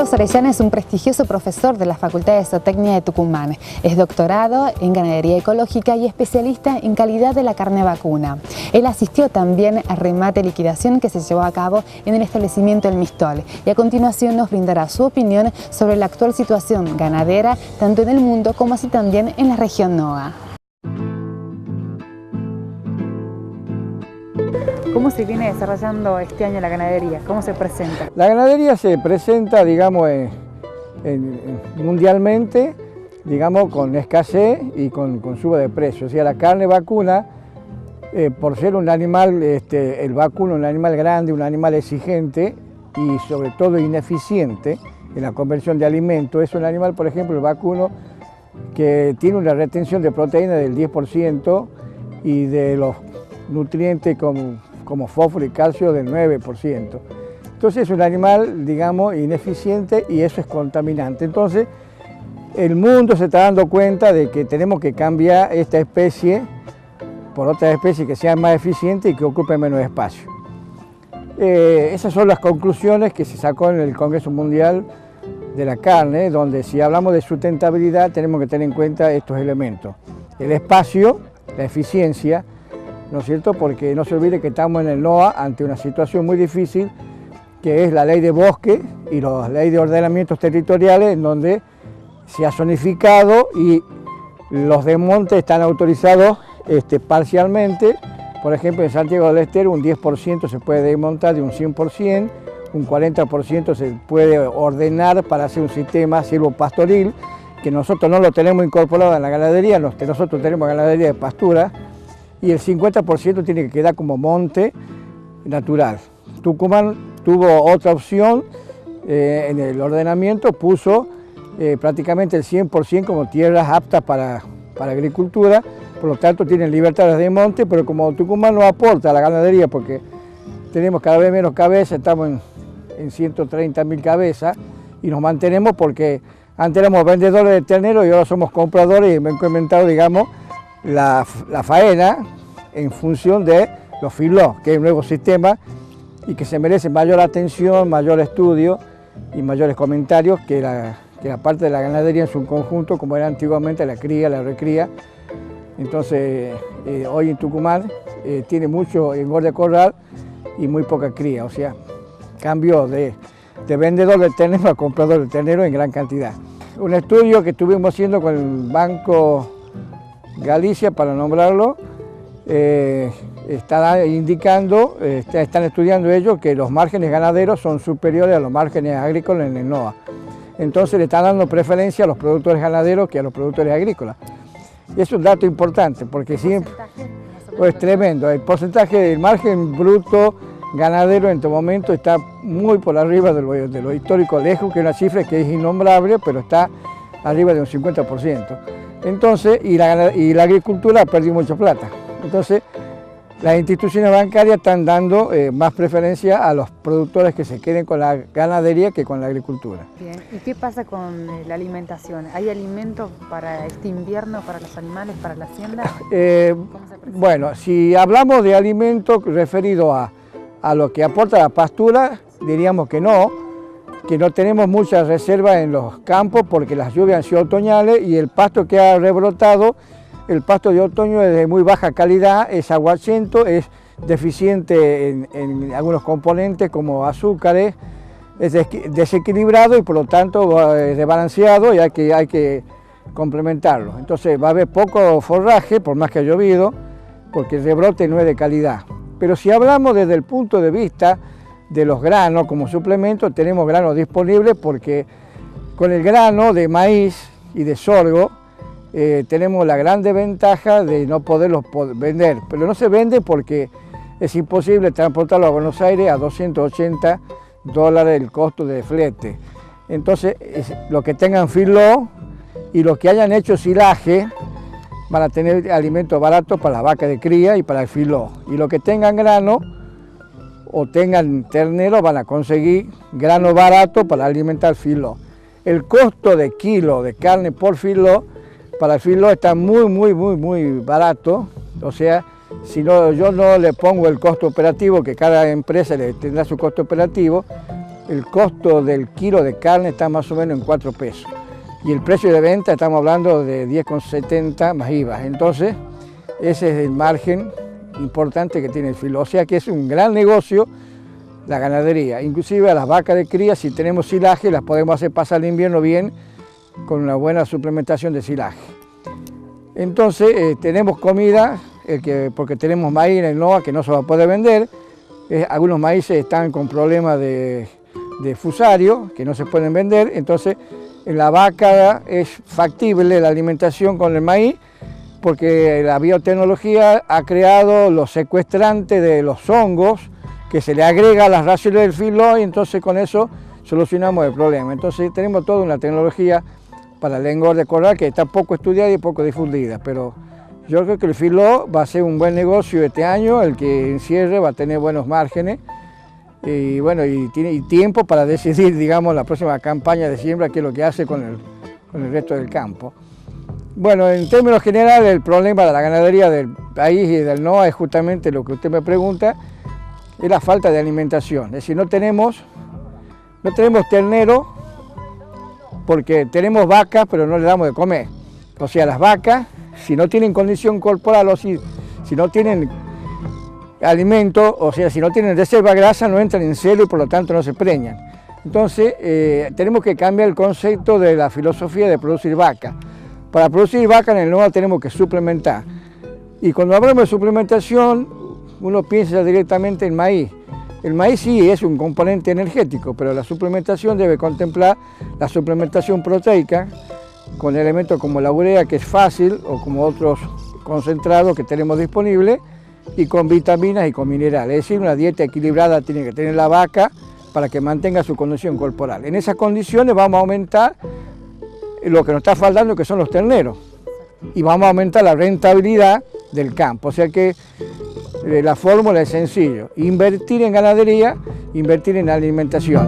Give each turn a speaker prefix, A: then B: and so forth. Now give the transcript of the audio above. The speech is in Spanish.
A: Carlos Orellana es un prestigioso profesor de la Facultad de Zootecnia de Tucumán. Es doctorado en ganadería ecológica y especialista en calidad de la carne vacuna. Él asistió también al remate liquidación que se llevó a cabo en el establecimiento El Mistol y a continuación nos brindará su opinión sobre la actual situación ganadera tanto en el mundo como así también en la región NOA. ¿Cómo se viene desarrollando este año la ganadería? ¿Cómo se presenta?
B: La ganadería se presenta, digamos, mundialmente, digamos, con escasez y con suba de precio. O sea, la carne vacuna, por ser un animal, el vacuno, un animal grande, un animal exigente y sobre todo ineficiente en la conversión de alimentos, es un animal, por ejemplo, el vacuno, que tiene una retención de proteína del 10% y de los nutrientes como fósforo y calcio del 9%. Entonces es un animal, digamos, ineficiente y eso es contaminante. Entonces el mundo se está dando cuenta de que tenemos que cambiar esta especie por otra especie que sea más eficiente y que ocupe menos espacio. Esas son las conclusiones que se sacó en el Congreso Mundial de la Carne, donde si hablamos de sustentabilidad tenemos que tener en cuenta estos elementos. El espacio, la eficiencia, ¿no es cierto? Porque no se olvide que estamos en el NOA ante una situación muy difícil, que es la ley de bosque y la ley de ordenamientos territoriales, en donde se ha zonificado y los desmontes están autorizados parcialmente. Por ejemplo, en Santiago del Estero un 10% se puede desmontar de un 100%, un 40% se puede ordenar para hacer un sistema silvopastoril, que nosotros no lo tenemos incorporado en la ganadería, nosotros tenemos ganadería de pastura, y el 50% tiene que quedar como monte natural. Tucumán tuvo otra opción, en el ordenamiento puso prácticamente el 100% como tierras aptas para agricultura, por lo tanto tienen libertades de monte, pero como Tucumán no aporta a la ganadería porque tenemos cada vez menos cabezas, estamos en 130.000 cabezas y nos mantenemos porque antes éramos vendedores de ternero y ahora somos compradores y hemos incrementado, digamos, la faena en función de los feedlots, que es un nuevo sistema y que se merece mayor atención, mayor estudio y mayores comentarios que la parte de la ganadería en su conjunto, como era antiguamente la cría, la recría. Entonces, hoy en Tucumán tiene mucho engorde corral y muy poca cría, o sea, cambió de vendedor de ternero a comprador de ternero en gran cantidad. Un estudio que estuvimos haciendo con el Banco Galicia, para nombrarlo, está indicando, están estudiando ellos que los márgenes ganaderos son superiores a los márgenes agrícolas en el NOA. Entonces le están dando preferencia a los productores ganaderos que a los productores agrícolas. Y es un dato importante porque siempre es tremendo. El porcentaje del margen bruto ganadero en este momento está muy por arriba de lo histórico lejos, que es una cifra que es innombrable, pero está arriba de un 50%. Entonces, y la agricultura ha perdido mucha plata. Entonces, las instituciones bancarias están dando más preferencia a los productores que se queden con la ganadería que con la agricultura.
A: Bien. ¿Y qué pasa con la alimentación? ¿Hay alimento para este invierno, para los animales, para la hacienda?
B: Bueno, si hablamos de alimento referido a lo que aporta la pastura, diríamos que no tenemos muchas reservas en los campos porque las lluvias han sido otoñales y el pasto que ha rebrotado, el pasto de otoño es de muy baja calidad, es aguachento, es deficiente en algunos componentes como azúcares, es desequilibrado y por lo tanto es desbalanceado y hay que complementarlo. Entonces va a haber poco forraje, por más que ha llovido, porque el rebrote no es de calidad. Pero si hablamos desde el punto de vista de los granos como suplemento, tenemos granos disponibles porque con el grano de maíz y de sorgo tenemos la gran desventaja de no poderlos vender, pero no se vende porque es imposible transportarlo a Buenos Aires a $280 el costo de flete. Entonces, los que tengan feedlot y los que hayan hecho silaje van a tener alimentos baratos para la vaca de cría y para el feedlot. Y los que tengan grano o tengan ternero van a conseguir grano barato para alimentar el feedlot. El costo de kilo de carne por feedlot para el feedlot está muy barato, o sea, si no, yo no le pongo el costo operativo, que cada empresa le tendrá su costo operativo, el costo del kilo de carne está más o menos en 4 pesos. Y el precio de venta estamos hablando de 10,70 más IVA. Entonces, ese es el margen importante que tiene el filo. O sea que es un gran negocio la ganadería. Inclusive a las vacas de cría, si tenemos silaje, las podemos hacer pasar el invierno bien con una buena suplementación de silaje. Entonces, tenemos comida, porque tenemos maíz en el NOA que no se va a poder vender. Algunos maíces están con problemas de fusario, que no se pueden vender. Entonces, en la vaca es factible la alimentación con el maíz, porque la biotecnología ha creado los secuestrantes de los hongos que se le agrega a las raciones del filo y entonces con eso solucionamos el problema. Entonces tenemos toda una tecnología para el engorde corral que está poco estudiada y poco difundida, pero yo creo que el filo va a ser un buen negocio este año, el que encierre va a tener buenos márgenes y bueno, y tiene tiempo para decidir, digamos, la próxima campaña de siembra qué es lo que hace con el resto del campo. Bueno, en términos generales, el problema de la ganadería del país y del NOA es justamente lo que usted me pregunta, es la falta de alimentación. Es decir, no tenemos ternero porque tenemos vacas, pero no le damos de comer. O sea, las vacas, si no tienen condición corporal o si no tienen alimento, o sea, si no tienen reserva de grasa, no entran en celo y por lo tanto no se preñan. Entonces, tenemos que cambiar el concepto de la filosofía de producir vaca. Para producir vaca en el NOA tenemos que suplementar. Y cuando hablamos de suplementación, uno piensa directamente en maíz. El maíz sí es un componente energético, pero la suplementación debe contemplar la suplementación proteica con elementos como la urea, que es fácil, o como otros concentrados que tenemos disponibles, y con vitaminas y con minerales. Es decir, una dieta equilibrada tiene que tener la vaca para que mantenga su condición corporal. En esas condiciones vamos a aumentar lo que nos está faltando, que son los terneros, y vamos a aumentar la rentabilidad del campo. O sea que la fórmula es sencilla: invertir en ganadería, invertir en alimentación.